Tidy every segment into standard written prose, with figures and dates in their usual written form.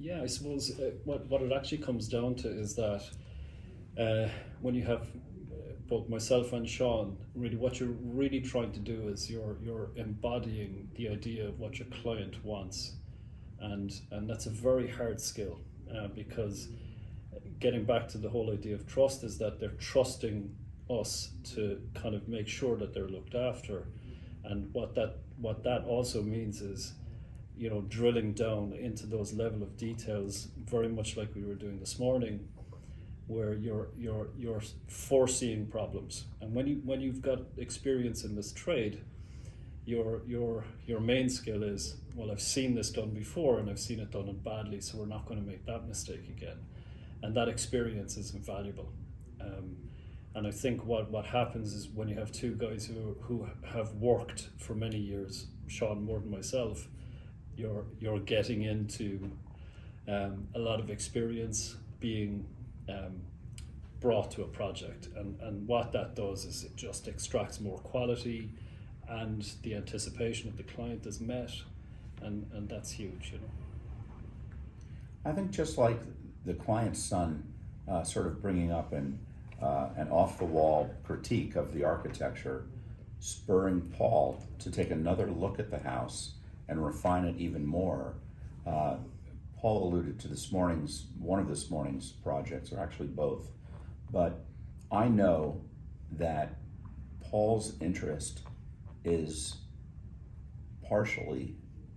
Yeah, I suppose what it actually comes down to is that when you have both myself and Sean, really what you're really trying to do is you're embodying the idea of what your client wants, and that's a very hard skill because getting back to the whole idea of trust is that they're trusting us to kind of make sure that they're looked after, and what that also means is, drilling down into those level of details, very much like we were doing this morning, where you're foreseeing problems. And when you've got experience in this trade, your main skill is, well, I've seen this done before and I've seen it done badly, so we're not going to make that mistake again. And that experience is invaluable. And I think what happens is when you have two guys who have worked for many years, Sean more than myself, you're getting into a lot of experience being brought to a project, and what that does is it just extracts more quality, and the anticipation of the client is met, and that's huge. I think just like the client's son sort of bringing up an off-the-wall critique of the architecture, spurring Paul to take another look at the house and refine it even more. Paul alluded to one of this morning's projects, or actually both, but I know that Paul's interest is partially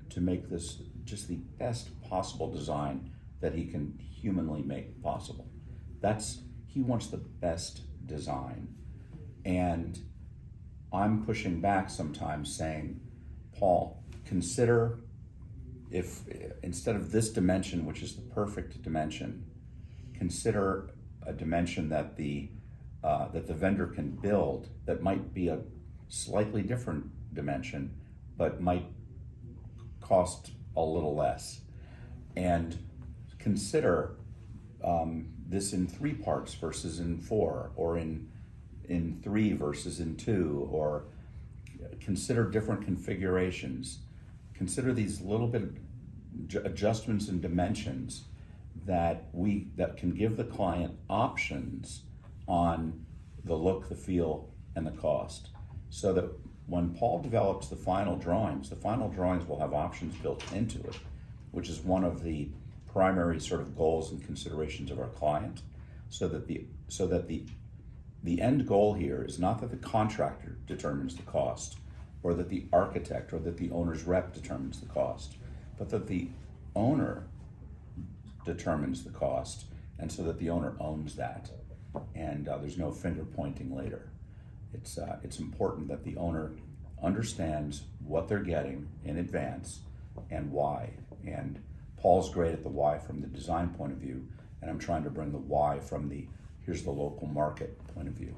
to make this just the best possible design that he can humanly make possible. He wants the best design. And I'm pushing back sometimes saying, Paul, consider if instead of this dimension, which is the perfect dimension, consider a dimension that the vendor can build that might be a slightly different dimension, but might cost a little less. And consider this in 3 parts versus in 4, or in 3 versus in 2, or consider different configurations. Consider these little bit of adjustments in dimensions that can give the client options on the look, the feel, and the cost. So that when Paul develops the final drawings will have options built into it, which is one of the primary sort of goals and considerations of our client, so that the end goal here is not that the contractor determines the cost, or that the architect or that the owner's rep determines the cost, but that the owner determines the cost, and so that the owner owns that, and there's no finger pointing later. It's important that the owner understands what they're getting in advance and why. And Paul's great at the why from the design point of view, and I'm trying to bring the why from the here's the local market point of view.